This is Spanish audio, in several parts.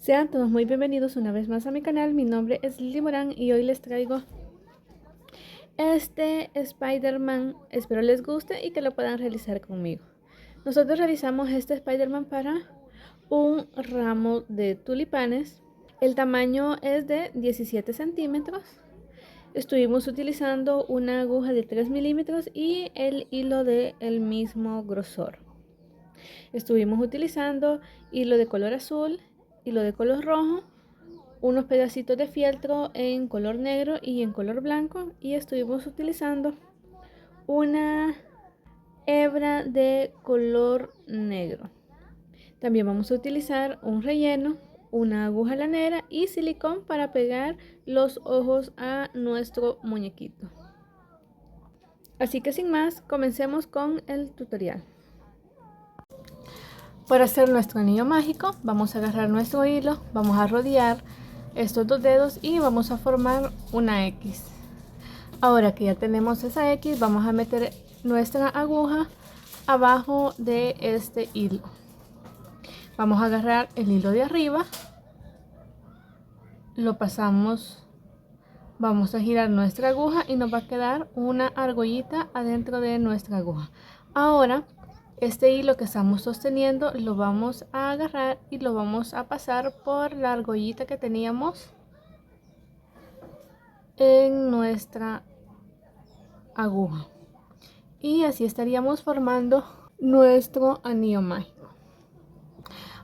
Sean todos muy bienvenidos una vez más a mi canal. Mi nombre es Lili Morán y hoy les traigo este Spider-Man. Espero les guste y que lo puedan realizar conmigo. Nosotros realizamos este Spider-Man para un ramo de tulipanes. El tamaño es de 17 centímetros. Estuvimos utilizando una aguja de 3 milímetros y el hilo del mismo grosor. Estuvimos utilizando hilo de color azul, hilo de color rojo, unos pedacitos de fieltro en color negro y en color blanco, y estuvimos utilizando una hebra de color negro. También vamos a utilizar un relleno, una aguja lanera y silicón para pegar los ojos a nuestro muñequito. Así que sin más, comencemos con el tutorial. Para hacer nuestro anillo mágico, vamos a agarrar nuestro hilo, vamos a rodear estos dos dedos y vamos a formar una X. Ahora que ya tenemos esa X, vamos a meter nuestra aguja abajo de este hilo. Vamos a agarrar el hilo de arriba, lo pasamos, vamos a girar nuestra aguja y nos va a quedar una argollita adentro de nuestra aguja. Ahora este hilo que estamos sosteniendo lo vamos a agarrar y lo vamos a pasar por la argollita que teníamos en nuestra aguja, y así estaríamos formando nuestro anillo mágico.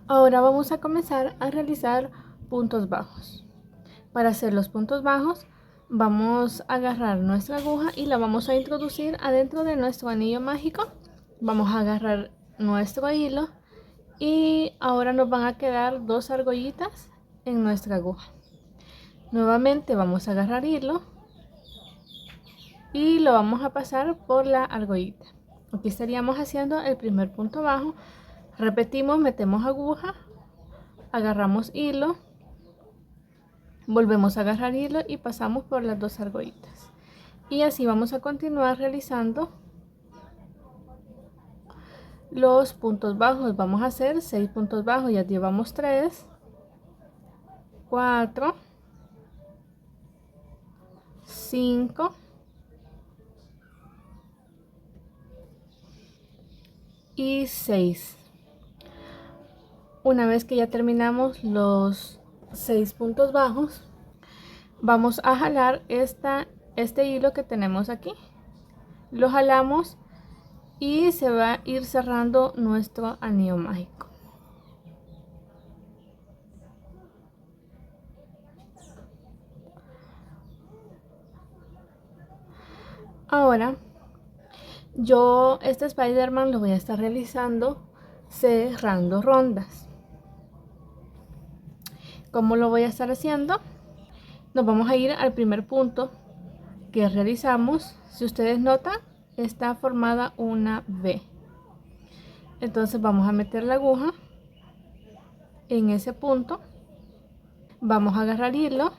Ahora vamos a comenzar a realizar puntos bajos. Para hacer los puntos bajos vamos a agarrar nuestra aguja y la vamos a introducir adentro de nuestro anillo mágico. Vamos a agarrar nuestro hilo y ahora nos van a quedar dos argollitas en nuestra aguja. Nuevamente vamos a agarrar hilo y lo vamos a pasar por la argollita. Aquí estaríamos haciendo el primer punto bajo. Repetimos, metemos aguja, agarramos hilo, volvemos a agarrar hilo y pasamos por las dos argollitas. Y así vamos a continuar realizando los puntos bajos. Vamos a hacer 6 puntos bajos, ya llevamos 3, 4, 5 y 6. Una vez que ya terminamos los 6 puntos bajos, vamos a jalar este hilo que tenemos aquí. Lo jalamos y se va a ir cerrando nuestro anillo mágico. Ahora yo este Spider-Man lo voy a estar realizando cerrando rondas. ¿Cómo lo voy a estar haciendo? Nos vamos a ir al primer punto que realizamos. Si ustedes notan, está formada una V. Entonces vamos a meter la aguja en ese punto. Vamos a agarrar hilo.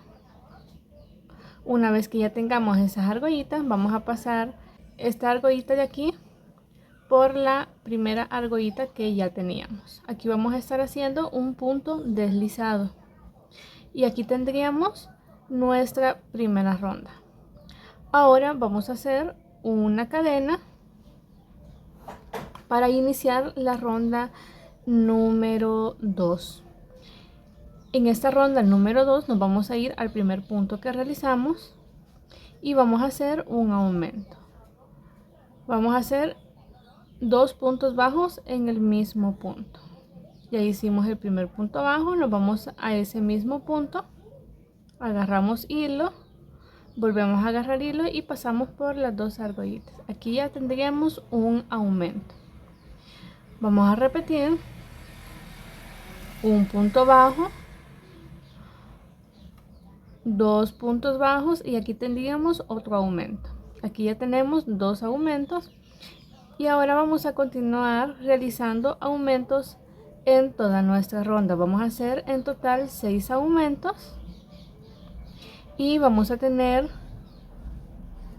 Una vez que ya tengamos esas argollitas, vamos a pasar esta argollita de aquí por la primera argollita que ya teníamos. Aquí vamos a estar haciendo un punto deslizado y aquí tendríamos nuestra primera ronda. Ahora vamos a hacer una cadena para iniciar la ronda número 2. En esta ronda número 2 nos vamos a ir al primer punto que realizamos y vamos a hacer un aumento. Vamos a hacer 2 puntos bajos en el mismo punto. Ya hicimos el primer punto bajo, nos vamos a ese mismo punto, agarramos hilo, volvemos a agarrar hilo y pasamos por las dos argollitas. Aquí ya tendríamos un aumento. Vamos a repetir un punto bajo, 2 puntos bajos y aquí tendríamos otro aumento. Aquí ya tenemos 2 aumentos y ahora vamos a continuar realizando aumentos en toda nuestra ronda. Vamos a hacer en total 6 aumentos y vamos a tener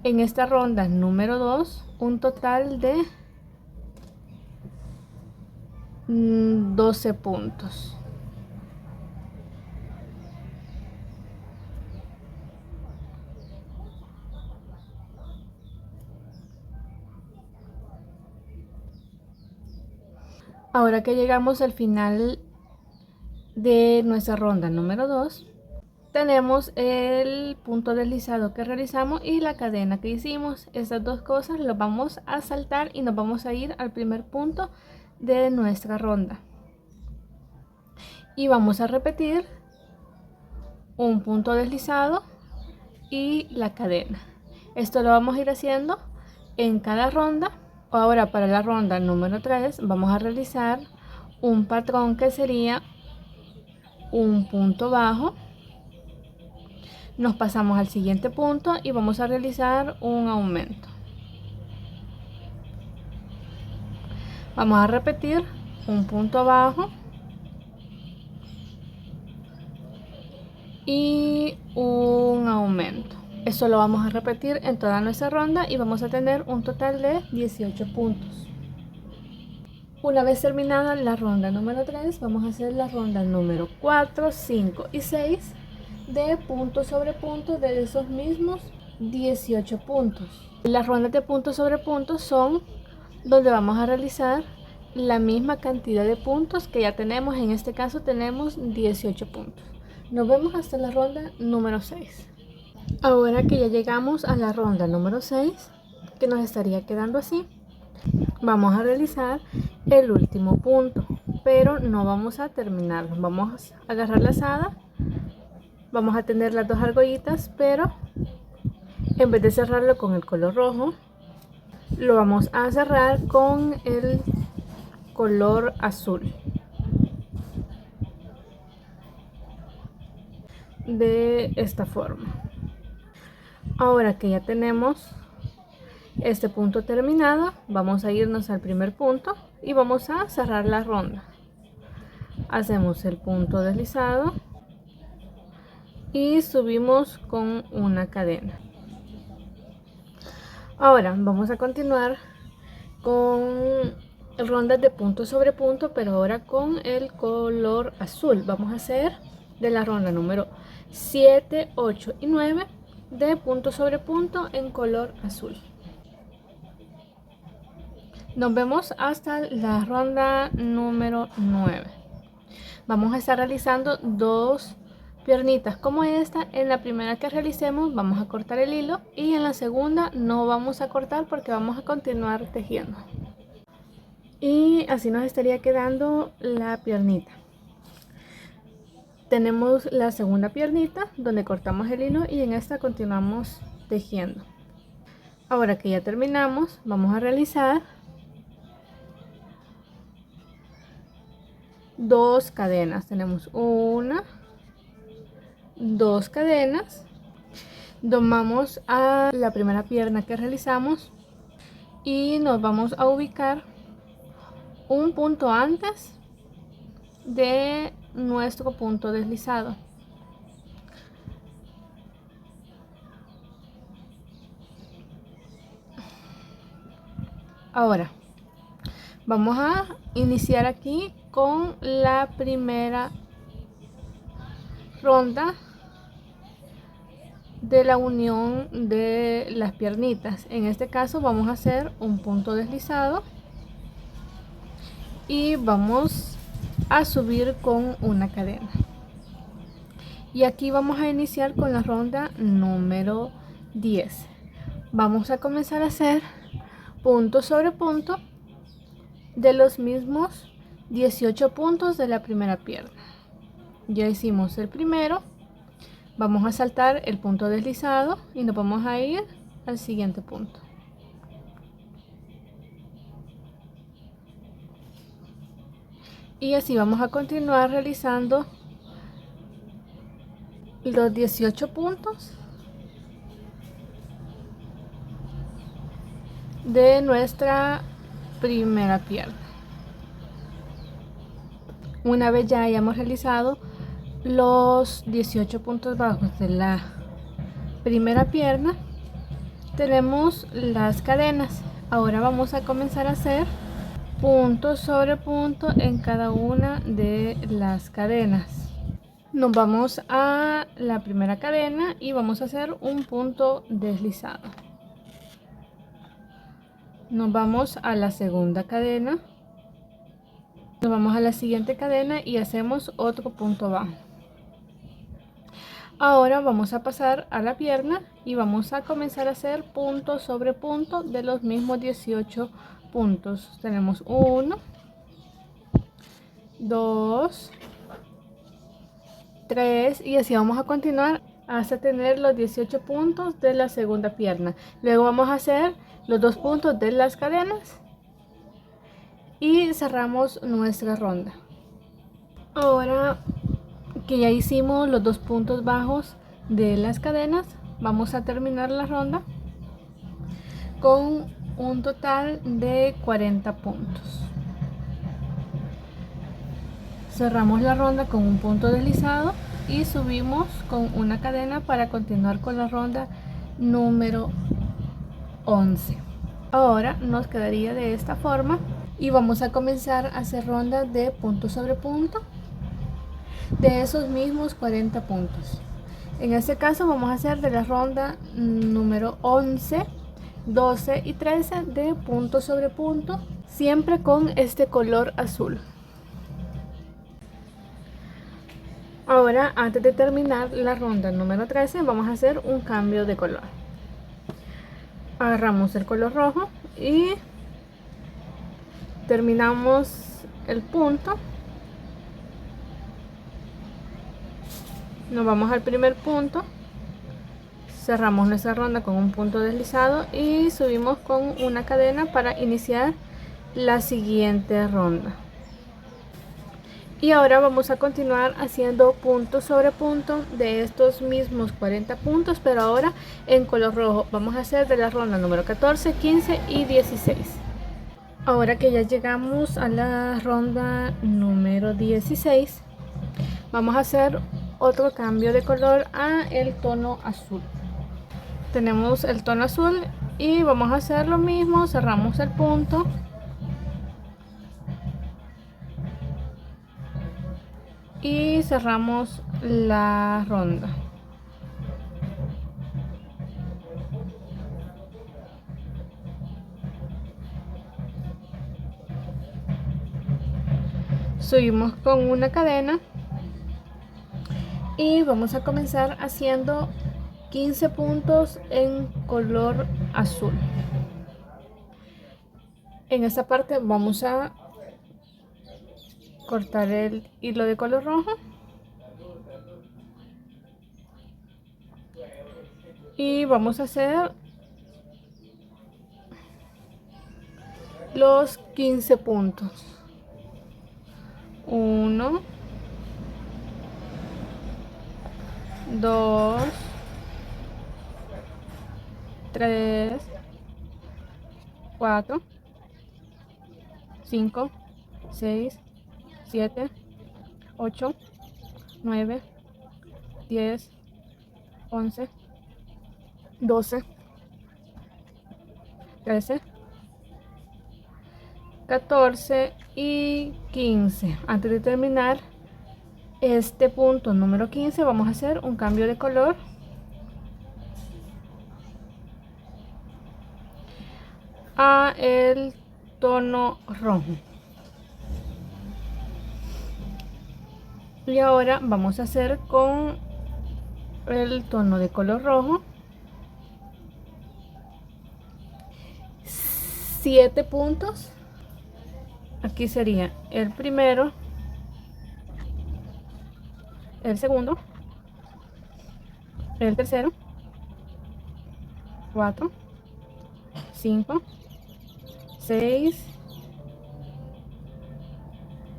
en esta ronda número 2 un total de 12 puntos. Ahora que llegamos al final de nuestra ronda número 2, tenemos el punto deslizado que realizamos y la cadena que hicimos. Estas dos cosas las vamos a saltar y nos vamos a ir al primer punto de nuestra ronda. Y vamos a repetir un punto deslizado y la cadena. Esto lo vamos a ir haciendo en cada ronda. Ahora para la ronda número 3 vamos a realizar un patrón que sería un punto bajo. Nos pasamos al siguiente punto y vamos a realizar un aumento. Vamos a repetir un punto bajo y un aumento. Esto lo vamos a repetir en toda nuestra ronda y vamos a tener un total de 18 puntos. Una vez terminada la ronda número 3, vamos a hacer la ronda número 4, 5 y 6 de punto sobre punto de esos mismos 18 puntos. Las rondas de punto sobre punto son donde vamos a realizar la misma cantidad de puntos que ya tenemos. En este caso tenemos 18 puntos. Nos vemos hasta la ronda número 6. Ahora que ya llegamos a la ronda número 6, que nos estaría quedando así, vamos a realizar el último punto, pero no vamos a terminarlo. Vamos a agarrar la lazada, vamos a tener las dos argollitas, pero en vez de cerrarlo con el color rojo, lo vamos a cerrar con el color azul. De esta forma. Ahora que ya tenemos este punto terminado, vamos a irnos al primer punto y vamos a cerrar la ronda. Hacemos el punto deslizado y subimos con una cadena. Ahora vamos a continuar con rondas de punto sobre punto, pero ahora con el color azul. Vamos a hacer de la ronda número 7, 8 y 9 de punto sobre punto en color azul. Nos vemos hasta la ronda número 9. Vamos a estar realizando dos piernitas como esta. En la primera que realicemos vamos a cortar el hilo y en la segunda no vamos a cortar porque vamos a continuar tejiendo. Y así nos estaría quedando la piernita. Tenemos la segunda piernita donde cortamos el hilo y en esta continuamos tejiendo. Ahora que ya terminamos, vamos a realizar dos cadenas. Tenemos una, dos cadenas. Domamos a la primera pierna que realizamos y nos vamos a ubicar un punto antes de nuestro punto deslizado. Ahora vamos a iniciar aquí con la primera ronda de la unión de las piernitas. En este caso vamos a hacer un punto deslizado y vamos a subir con una cadena. Y aquí vamos a iniciar con la ronda número 10. Vamos a comenzar a hacer punto sobre punto de los mismos 18 puntos de la primera pierna. Ya hicimos el primero, vamos a saltar el punto deslizado y nos vamos a ir al siguiente punto. Y así vamos a continuar realizando los 18 puntos de nuestra primera pierna. Una vez ya hayamos realizado los 18 puntos bajos de la primera pierna, tenemos las cadenas. Ahora vamos a comenzar a hacer punto sobre punto en cada una de las cadenas. Nos vamos a la primera cadena y vamos a hacer un punto deslizado. Nos vamos a la segunda cadena Nos vamos a la siguiente cadena y hacemos otro punto bajo. Ahora vamos a pasar a la pierna y vamos a comenzar a hacer punto sobre punto de los mismos 18 puntos. Tenemos 1, 2, 3 y así vamos a continuar hasta tener los 18 puntos de la segunda pierna. Luego vamos a hacer los 2 puntos de las cadenas y cerramos nuestra ronda. Ahora que ya hicimos los 2 puntos bajos de las cadenas, vamos a terminar la ronda con un total de 40 puntos. Cerramos la ronda con un punto deslizado y subimos con una cadena para continuar con la ronda número 11. Ahora nos quedaría de esta forma y vamos a comenzar a hacer rondas de punto sobre punto de esos mismos 40 puntos. En este caso vamos a hacer de la ronda número 11, 12 y 13 de punto sobre punto, siempre con este color azul. Ahora, antes de terminar la ronda número 13, vamos a hacer un cambio de color. Agarramos el color rojo y terminamos el punto. Nos vamos al primer punto, cerramos nuestra ronda con un punto deslizado y subimos con una cadena para iniciar la siguiente ronda. Y ahora vamos a continuar haciendo punto sobre punto de estos mismos 40 puntos, pero ahora en color rojo. Vamos a hacer de la ronda número 14, 15 y 16. Ahora que ya llegamos a la ronda número 16, vamos a hacer otro cambio de color a el tono azul. Tenemos el tono azul y vamos a hacer lo mismo, cerramos el punto. Y cerramos la ronda. Subimos con una cadena y vamos a comenzar haciendo 15 puntos en color azul. En esta parte vamos a cortar el hilo de color rojo y vamos a hacer los 15 puntos. 1, 2, 3, 4, 5, 6, 7, 8, 9, 10, 11, 12, 13, 14 y 15. Antes de terminar este punto número 15 vamos a hacer un cambio de color a el tono rojo. Y ahora vamos a hacer con el tono de color rojo 7 puntos. Aquí sería el primero, el segundo, el tercero, 4, 5, 6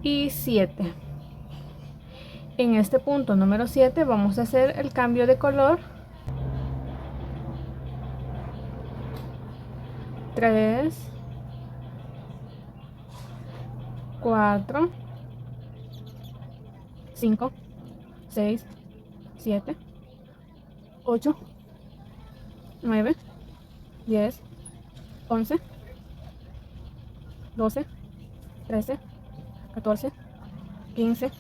y 7. En este punto número 7 vamos a hacer el cambio de color 3, 4, 5, 6, 7, 8, 9, 10, 11, 12, 13, 14, 15,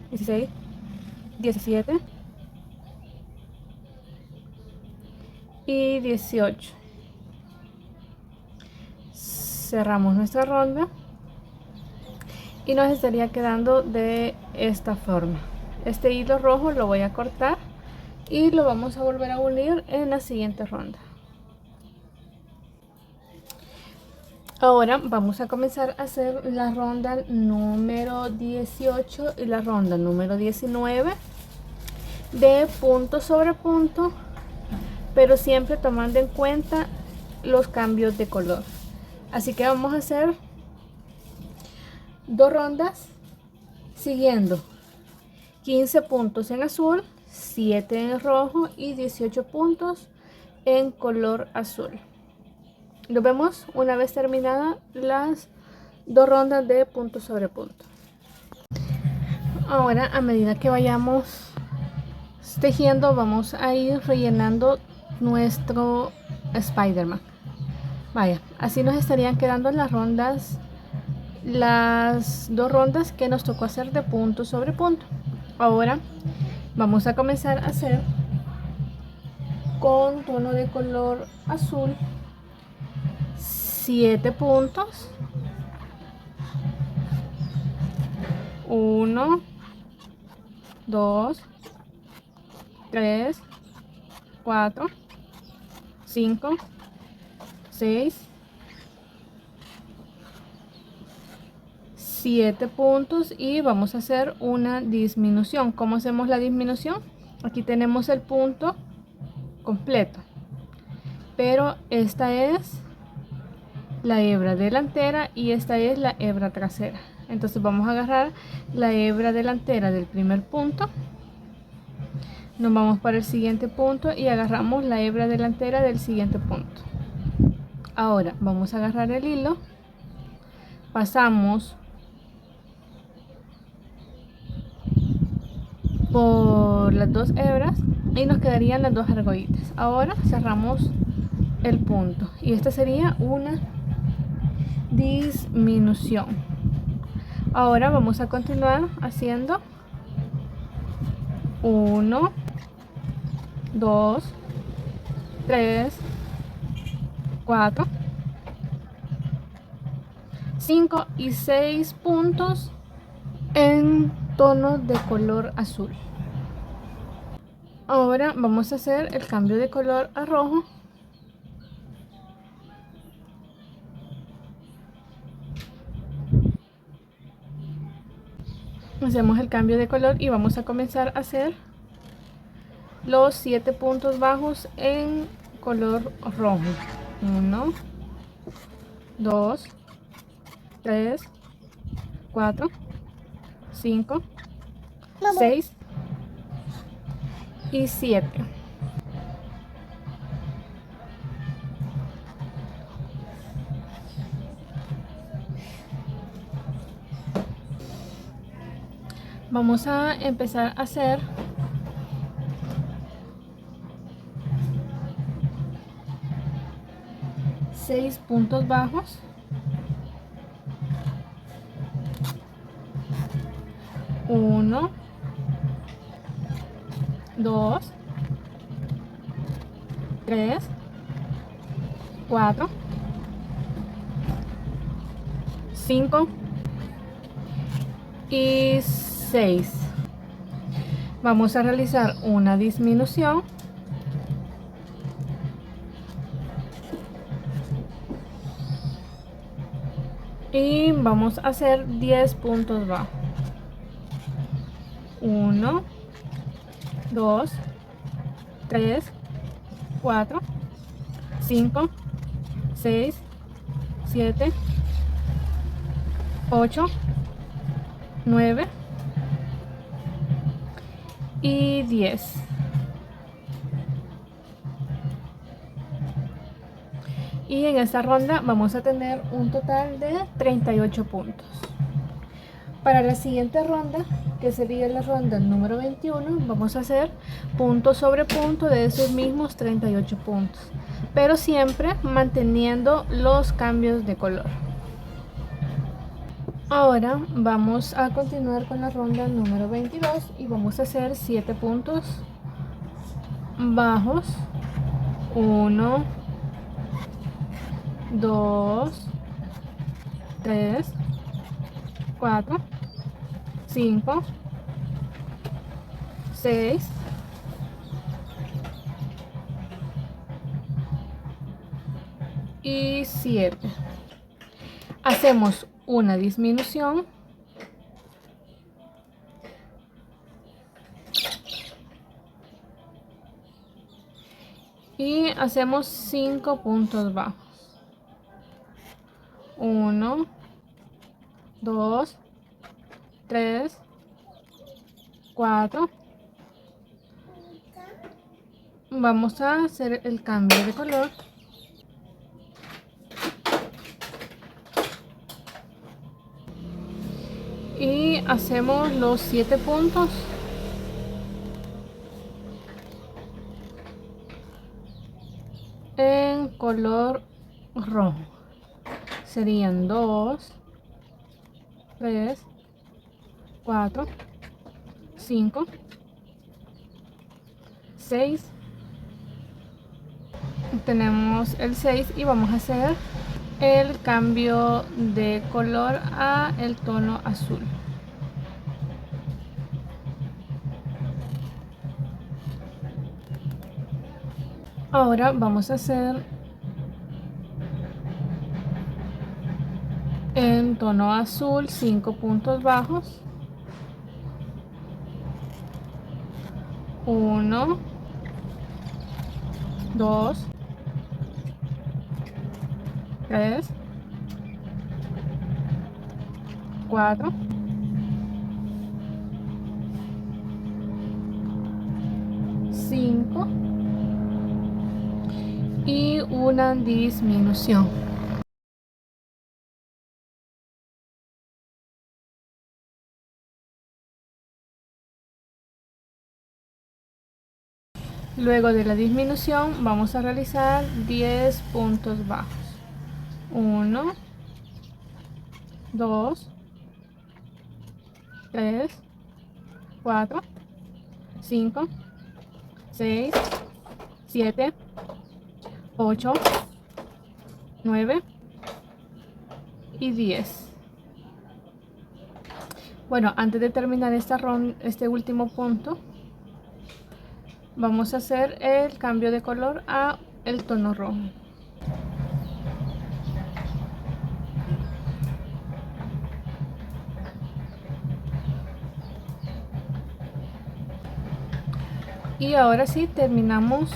16, 17 y 18. Cerramos nuestra ronda y nos estaría quedando de esta forma. Este hilo rojo lo voy a cortar y lo vamos a volver a unir en la siguiente ronda. Ahora vamos a comenzar a hacer la ronda número 18 y la ronda número 19 de punto sobre punto, pero siempre tomando en cuenta los cambios de color. Así que vamos a hacer 2 rondas siguiendo 15 puntos en azul, 7 en rojo y 18 puntos en color azul. Nos vemos una vez terminadas las 2 rondas de punto sobre punto. Ahora, a medida que vayamos tejiendo, vamos a ir rellenando nuestro Spider-Man. Vaya, así nos estarían quedando las las 2 rondas que nos tocó hacer de punto sobre punto. Ahora vamos a comenzar a hacer con tono de color azul 7 puntos, 1, 2, 3, 4, 5, 6, 7 puntos y vamos a hacer una disminución. ¿Cómo hacemos la disminución? Aquí tenemos el punto completo, pero esta es la hebra delantera y esta es la hebra trasera. Entonces vamos a agarrar la hebra delantera del primer punto, nos vamos para el siguiente punto y agarramos la hebra delantera del siguiente punto. Ahora vamos a agarrar el hilo, pasamos por las 2 hebras y nos quedarían las 2 argollitas. Ahora cerramos el punto y esta sería una disminución. Ahora vamos a continuar haciendo 1, 2, 3, 4, 5 y 6 puntos en tono de color azul. Ahora vamos a hacer el cambio de color a rojo. Hacemos el cambio de color y vamos a comenzar a hacer los 7 puntos bajos en color rojo. 1, 2, 3, 4, 5, 6 y 7. Vamos a empezar a hacer seis puntos bajos, 1, 2, 3, 4, 5 y 6. Vamos a realizar una disminución y vamos a hacer 10 puntos bajos. 1, 2, 3, 4, 5, 6, 7, 8, 9 y 10. Y en esta ronda vamos a tener un total de 38 puntos. Para la siguiente ronda, que sería la ronda número 21, vamos a hacer punto sobre punto de esos mismos 38 puntos, pero siempre manteniendo los cambios de color. Ahora vamos a continuar con la ronda número 22 y vamos a hacer 7 puntos bajos. 1, 2, 3, 4, 5, 6, 7. Hacemos una disminución y hacemos 5 puntos bajos. 1, 2, 3, 4. Vamos a hacer el cambio de color. Y hacemos los 7 puntos. En color rojo. Serían 2, 3, 4, 5, 6. Tenemos el 6 y vamos a hacer el cambio de color a el tono azul. Ahora vamos a hacer en tono azul 5 puntos bajos. 1, 2, 3, 4, 5 y una disminución. Luego de la disminución vamos a realizar 10 puntos bajos. 1, 2, 3, 4, 5, 6, 7, 8, 9 y 10. Bueno, antes de terminar este último punto, vamos a hacer el cambio de color a el tono rojo. Y ahora sí terminamos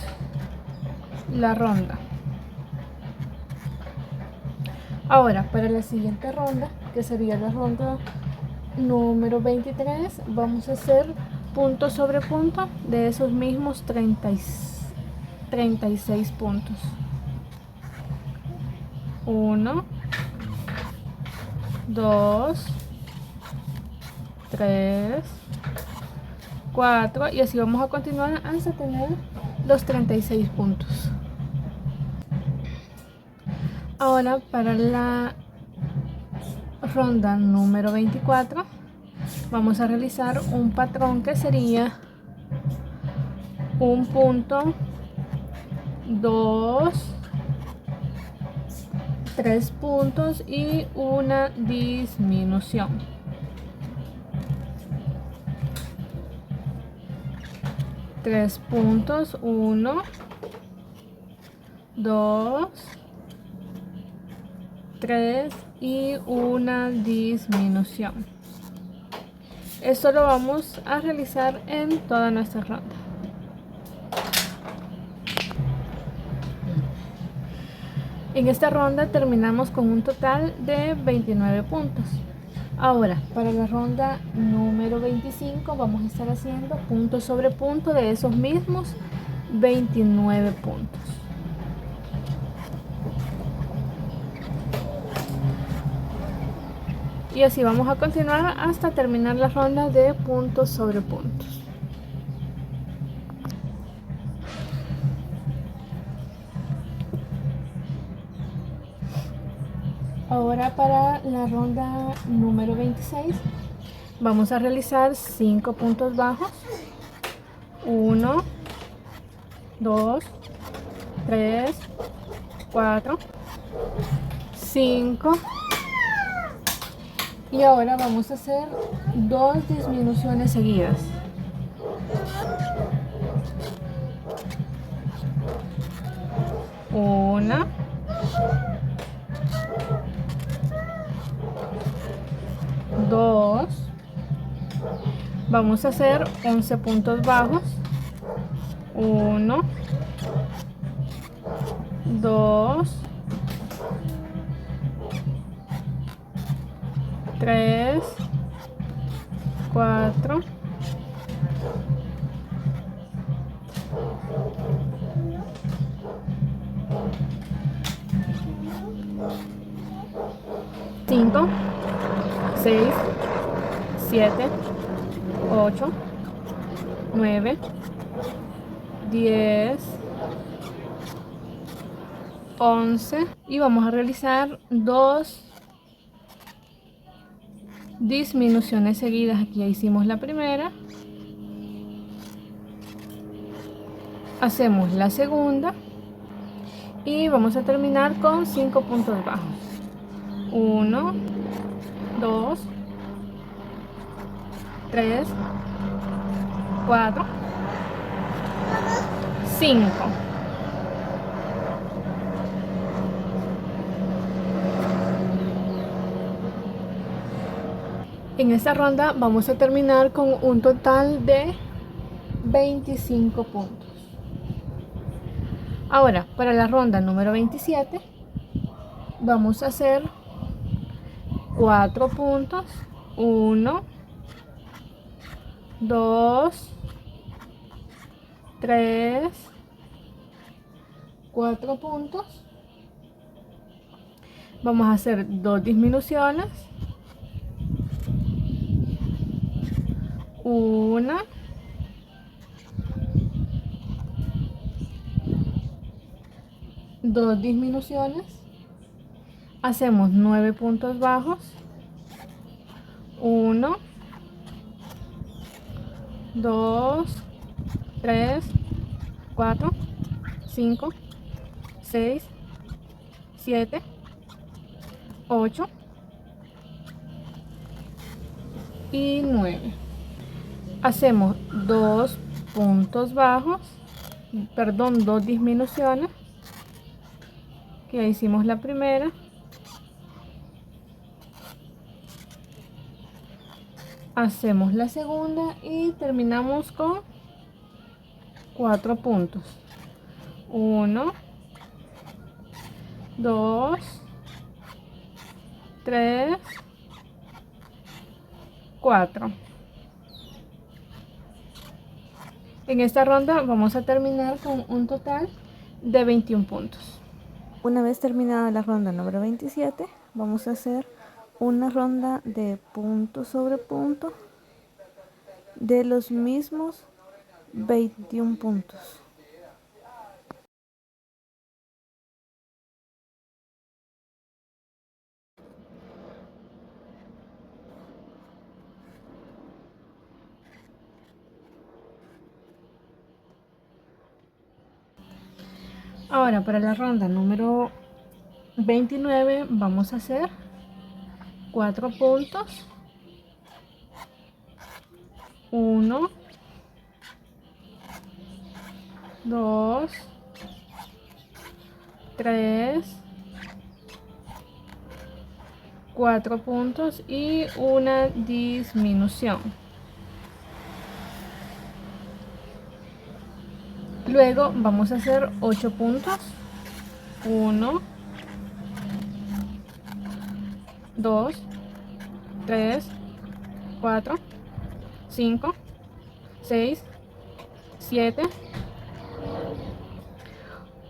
la ronda. Ahora para la siguiente ronda, que sería la ronda número 23, vamos a hacer punto sobre punto de esos mismos 36 puntos. 1, 2, 3, 4 y así vamos a continuar hasta tener los 36 puntos. Ahora para la ronda número 24 vamos a realizar un patrón que sería un punto, 2, 3 puntos y una disminución. Tres puntos, 1, 2, 3 y una disminución. Esto lo vamos a realizar en toda nuestra ronda. En esta ronda terminamos con un total de 29 puntos. Ahora, para la ronda número 25 vamos a estar haciendo punto sobre punto de esos mismos 29 puntos. Y así vamos a continuar hasta terminar la ronda de puntos sobre puntos. Ahora para la ronda número 26 vamos a realizar 5 puntos bajos. 1, 2, 3, 4, 5 Y ahora vamos a hacer 2 disminuciones seguidas. Una, dos, vamos a hacer 11 puntos bajos. 1, 2, 3, 4, 5, 6, 7, 8, 9, 10, 11 y vamos a realizar 2 disminuciones seguidas. Aquí ya hicimos la primera, hacemos la segunda y vamos a terminar con 5 puntos bajos. 1, 2, 3, 4, 5. En esta ronda vamos a terminar con un total de 25 puntos. Ahora, para la ronda número 27, vamos a hacer 4 puntos. 1, 2, 3, 4 puntos. Vamos a hacer 2 disminuciones. Una, dos disminuciones. Hacemos 9 puntos bajos. 1, 2, 3, 4, 5, 6, 7, 8 y 9. Hacemos 2 puntos bajos, perdón, 2 disminuciones, que ya hicimos la primera. Hacemos la segunda y terminamos con 4 puntos. 1, 2, 3, 4. En esta ronda vamos a terminar con un total de 21 puntos. Una vez terminada la ronda número 27, vamos a hacer una ronda de punto sobre punto de los mismos 21 puntos. Ahora para la ronda número 29 vamos a hacer 4 puntos. 1, 2, 3, 4 puntos y una disminución. Luego vamos a hacer 8 puntos. 1, 2, 3, 4, 5, 6, 7,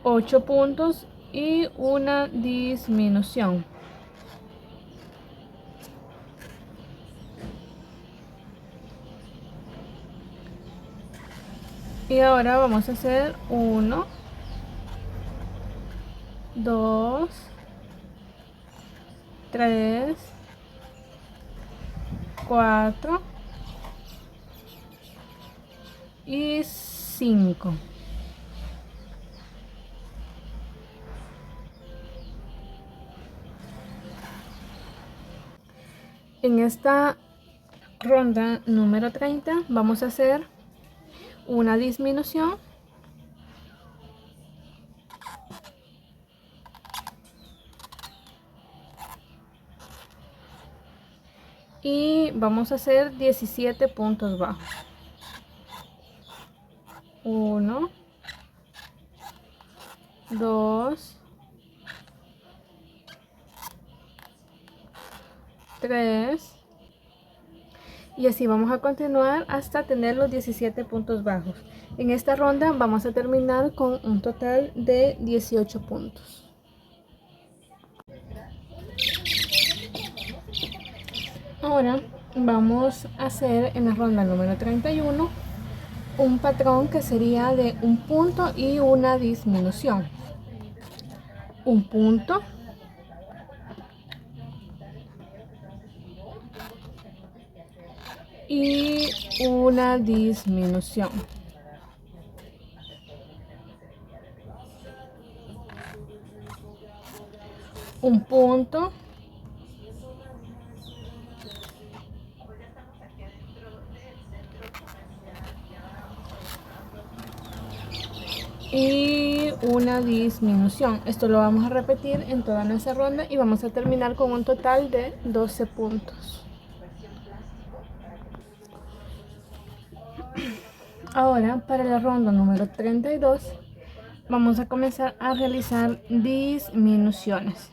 8 puntos y una disminución. Y ahora vamos a hacer 1, 2, 3, 4 y 5. En esta ronda número 30 vamos a hacer una disminución y vamos a hacer 17 puntos bajos. 1, 2, 3 y así vamos a continuar hasta tener los 17 puntos bajos. En esta ronda vamos a terminar con un total de 18 puntos. Ahora vamos a hacer en la ronda número 31 un patrón que sería de un punto y una disminución. Un punto y una disminución. Un punto y una disminución. Esto lo vamos a repetir en toda nuestra ronda y vamos a terminar con un total de 12 puntos. Ahora para la ronda número 32 vamos a comenzar a realizar disminuciones.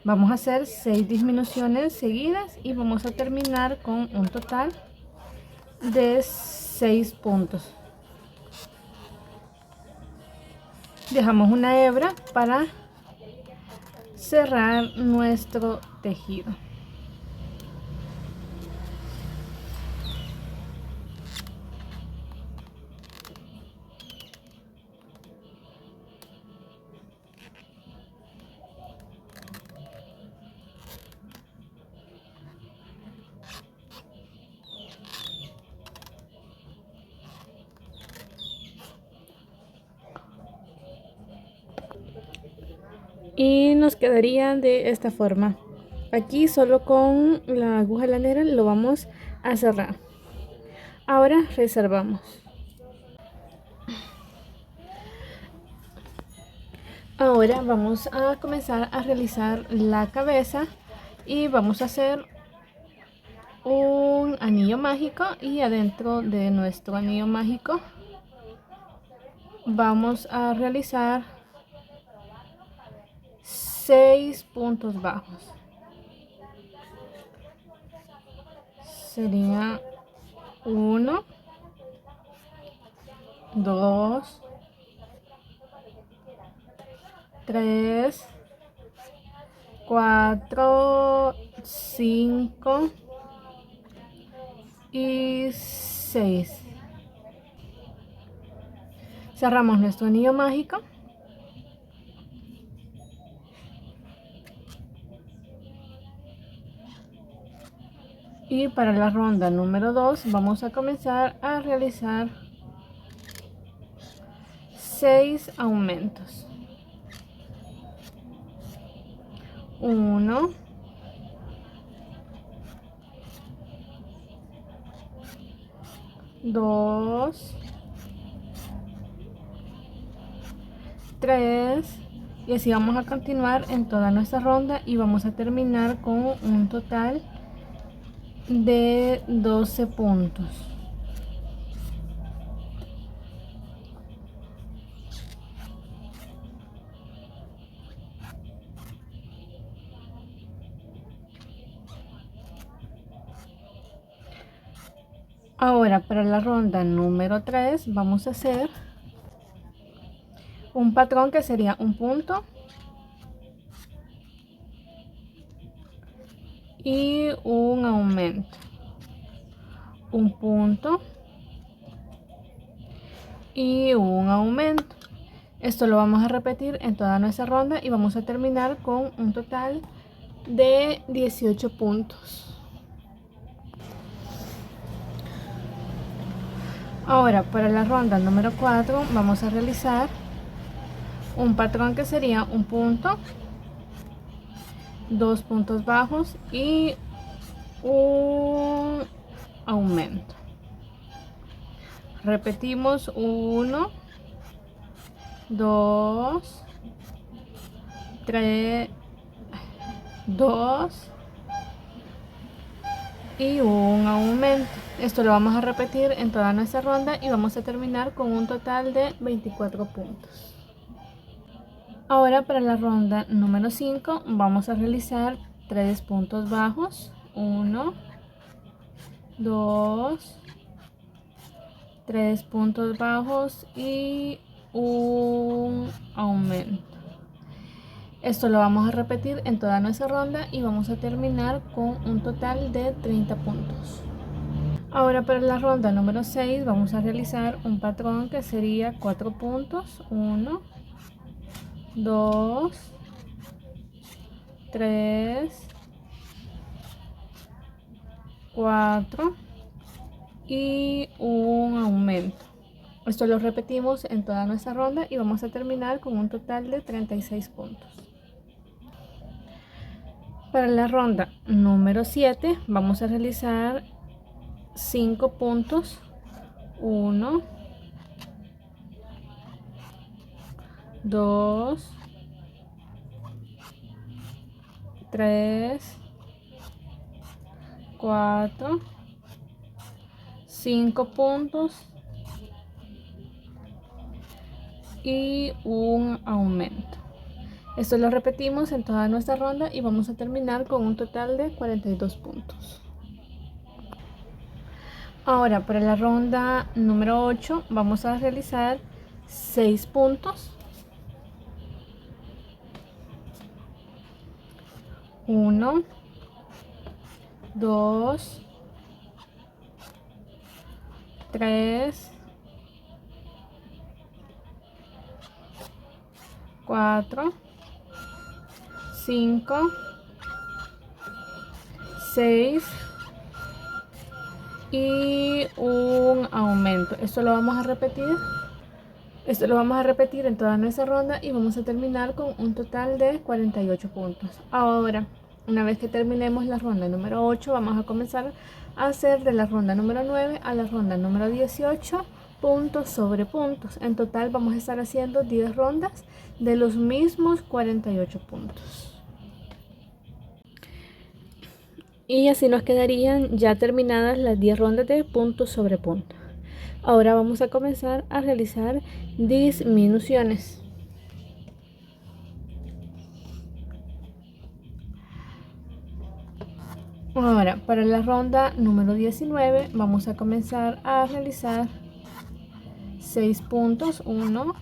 Vamos a hacer 6 disminuciones seguidas y vamos a terminar con un total de 6 puntos. Dejamos una hebra para cerrar nuestro tejido. Y nos quedaría de esta forma. Aquí solo con la aguja lanera lo vamos a cerrar. Ahora reservamos. Ahora vamos a comenzar a realizar la cabeza y vamos a hacer un anillo mágico y adentro de nuestro anillo mágico vamos a realizar 6 puntos bajos. Sería 1, 2, 3, 4, 5 y 6. Cerramos nuestro anillo mágico. Y para la ronda número 2 vamos a comenzar a realizar 6 aumentos. 1, 2, 3 y así vamos a continuar en toda nuestra ronda y vamos a terminar con un total de 12 puntos. Ahora para la ronda número 3 vamos a hacer un patrón que sería un punto y un aumento, un punto y un aumento. Esto lo vamos a repetir en toda nuestra ronda y vamos a terminar con un total de 18 puntos. Ahora para la ronda número 4 vamos a realizar un patrón que sería un punto, 2 puntos bajos y un aumento. Repetimos 1, 2, 3, 2 y un aumento. Esto lo vamos a repetir en toda nuestra ronda y vamos a terminar con un total de 24 puntos. Ahora para la ronda número 5 vamos a realizar 3 puntos bajos. 1, 2, 3 puntos bajos y un aumento. Esto lo vamos a repetir en toda nuestra ronda y vamos a terminar con un total de 30 puntos. Ahora para la ronda número 6 vamos a realizar un patrón que sería 4 puntos. 1, 2, 3, 4 y un aumento. Esto lo repetimos en toda nuestra ronda y vamos a terminar con un total de 36 puntos. Para la ronda número 7 vamos a realizar 5 puntos. 1, 2, 3, 4, 5 puntos y un aumento. Esto lo repetimos en toda nuestra ronda y vamos a terminar con un total de 42 puntos. Ahora para la ronda número 8 vamos a realizar 6 puntos. 1, 2, 3, 4, 5, 6 y un aumento. Esto lo vamos a repetir en toda nuestra ronda y vamos a terminar con un total de 48 puntos. Ahora, una vez que terminemos la ronda número 8, vamos a comenzar a hacer de la ronda número 9 a la ronda número 18 puntos sobre puntos. En total vamos a estar haciendo 10 rondas de los mismos 48 puntos. Y así nos quedarían ya terminadas las 10 rondas de puntos sobre puntos. Ahora vamos a comenzar a realizar disminuciones. Ahora, para la ronda número 19 vamos a comenzar a realizar 6 puntos. 1,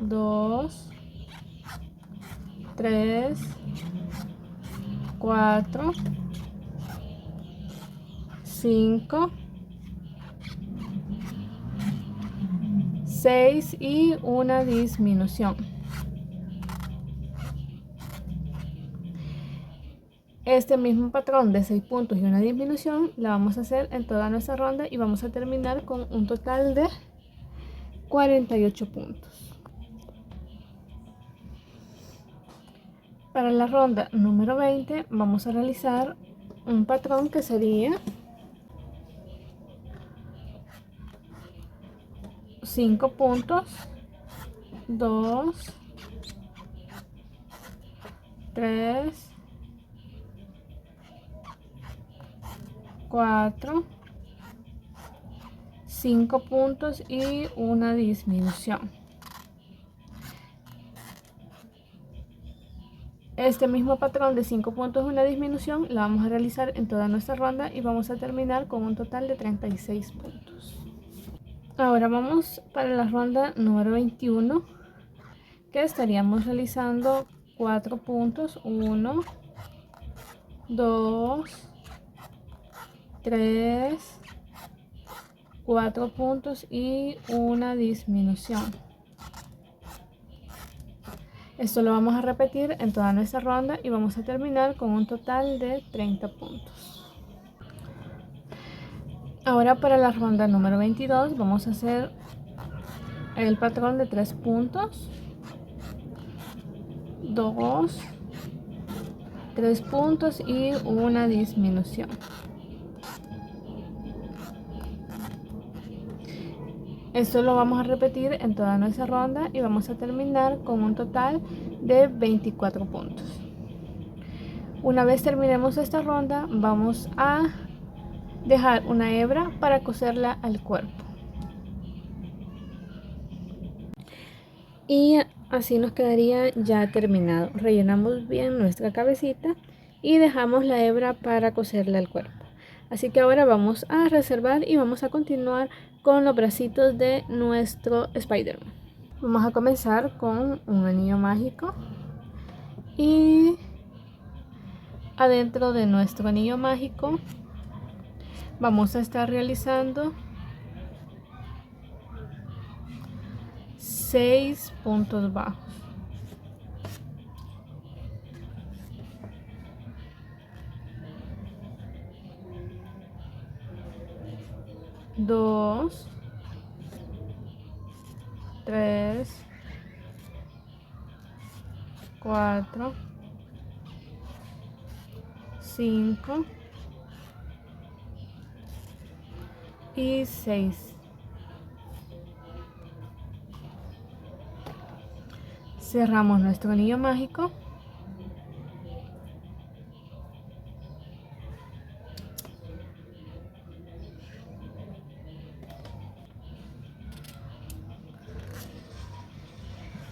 2, 3, 4, 5, 6 y una disminución. Este mismo patrón de 6 puntos y una disminución la vamos a hacer en toda nuestra ronda y vamos a terminar con un total de 48 puntos. Para la ronda número 20 vamos a realizar un patrón que sería 5 puntos, 2, 3, 4, 5 puntos y una disminución. Este mismo patrón de 5 puntos y una disminución la vamos a realizar en toda nuestra ronda y vamos a terminar con un total de 36 puntos. Ahora vamos para la ronda número 21, que estaríamos realizando 4 puntos. 1, 2, 3, 4 puntos y una disminución. Esto lo vamos a repetir en toda nuestra ronda y vamos a terminar con un total de 30 puntos. Ahora para la ronda número 22 vamos a hacer el patrón de 3 puntos, 2, 3 puntos y una disminución. Esto lo vamos a repetir en toda nuestra ronda y vamos a terminar con un total de 24 puntos. Una vez terminemos esta ronda, vamos a dejar una hebra para coserla al cuerpo. Y así nos quedaría ya terminado. Rellenamos bien nuestra cabecita y dejamos la hebra para coserla al cuerpo. Así que ahora vamos a reservar y vamos a continuar con los bracitos de nuestro Spider-Man. Vamos a comenzar con un anillo mágico y adentro de nuestro anillo mágico vamos a estar realizando 6 puntos bajos. Dos, 3, 4, 5 y 6. Cerramos nuestro anillo mágico.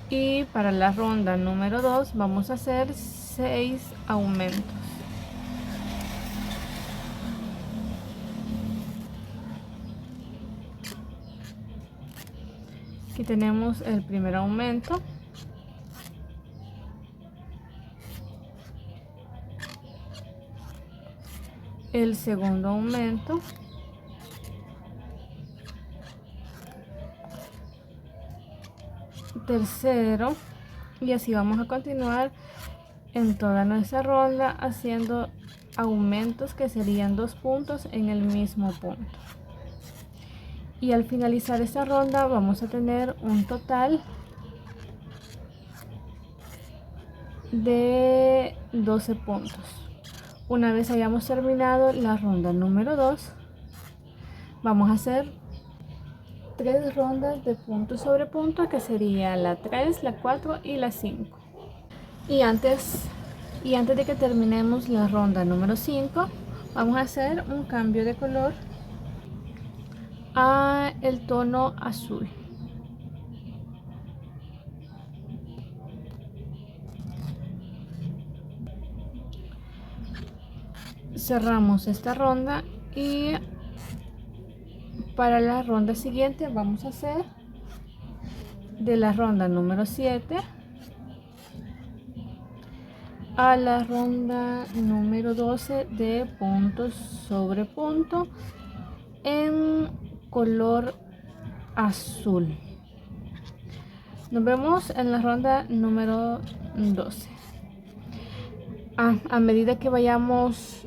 Y para la ronda número 2 vamos a hacer 6 aumentos. Aquí tenemos el primer aumento. El segundo aumento. Tercero, y así vamos a continuar en toda nuestra ronda haciendo aumentos que serían 2 puntos en el mismo punto. Y al finalizar esta ronda vamos a tener un total de 12 puntos. Una vez hayamos terminado la ronda número 2, vamos a hacer 3 rondas de punto sobre punto, que sería la 3, la 4 y la 5. Y antes de que terminemos la ronda número 5, vamos a hacer un cambio de color a el tono azul. Cerramos esta ronda y para la ronda siguiente vamos a hacer de la ronda número 7 a la ronda número 12 de puntos sobre punto en color azul. Nos vemos en la ronda número 12. A medida que vayamos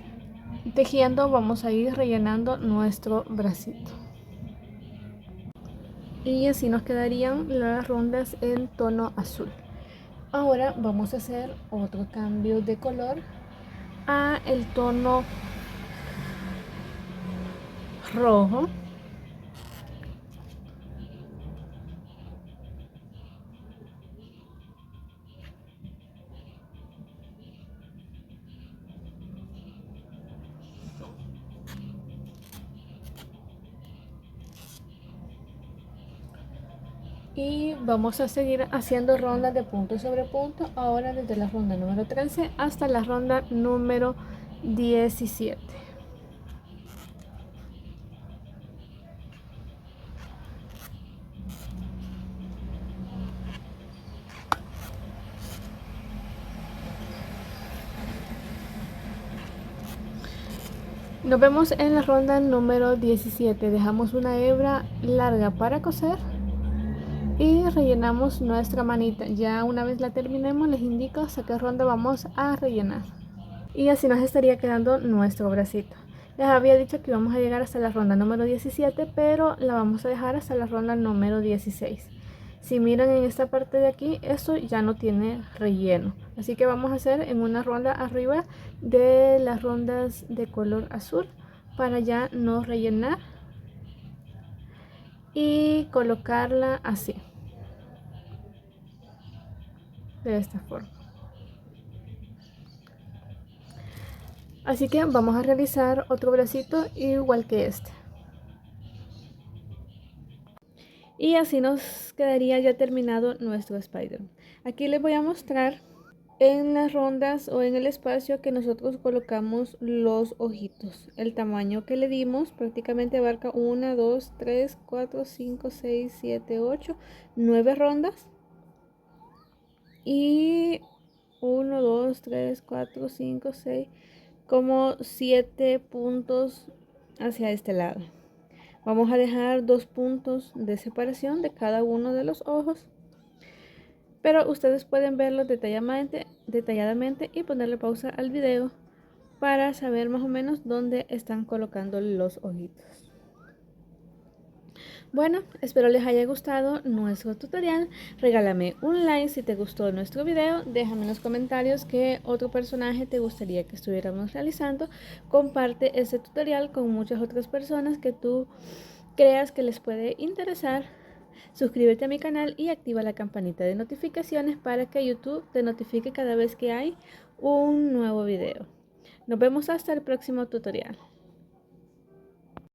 tejiendo, vamos a ir rellenando nuestro bracito. Y así nos quedarían las rondas en tono azul. Ahora vamos a hacer otro cambio de color a el tono rojo. Y vamos a seguir haciendo rondas de punto sobre punto, ahora desde la ronda número 13 hasta la ronda número 17. Nos vemos en la ronda número 17. Dejamos una hebra larga para coser y rellenamos nuestra manita. Ya una vez la terminemos les indico hasta qué ronda vamos a rellenar. Y así nos estaría quedando nuestro bracito. Les había dicho que íbamos a llegar hasta la ronda número 17, pero la vamos a dejar hasta la ronda número 16. Si miran en esta parte de aquí, esto ya no tiene relleno. Así que vamos a hacer en una ronda arriba de las rondas de color azul para ya no rellenar y colocarla así, de esta forma. Así que vamos a realizar otro bracito igual que este. Y así nos quedaría ya terminado nuestro Spider-Man. Aquí les voy a mostrar en las rondas o en el espacio que nosotros colocamos los ojitos. El tamaño que le dimos prácticamente abarca 1, 2, 3, 4, 5, 6, 7, 8, 9 rondas. Y 1, 2, 3, 4, 5, 6, como 7 puntos hacia este lado. Vamos a dejar 2 puntos de separación de cada uno de los ojos, pero ustedes pueden verlos detalladamente y ponerle pausa al video para saber más o menos dónde están colocando los ojitos. Bueno, espero les haya gustado nuestro tutorial. Regálame un like si te gustó nuestro video. Déjame en los comentarios qué otro personaje te gustaría que estuviéramos realizando. Comparte este tutorial con muchas otras personas que tú creas que les puede interesar. Suscríbete a mi canal y activa la campanita de notificaciones para que YouTube te notifique cada vez que hay un nuevo video. Nos vemos hasta el próximo tutorial.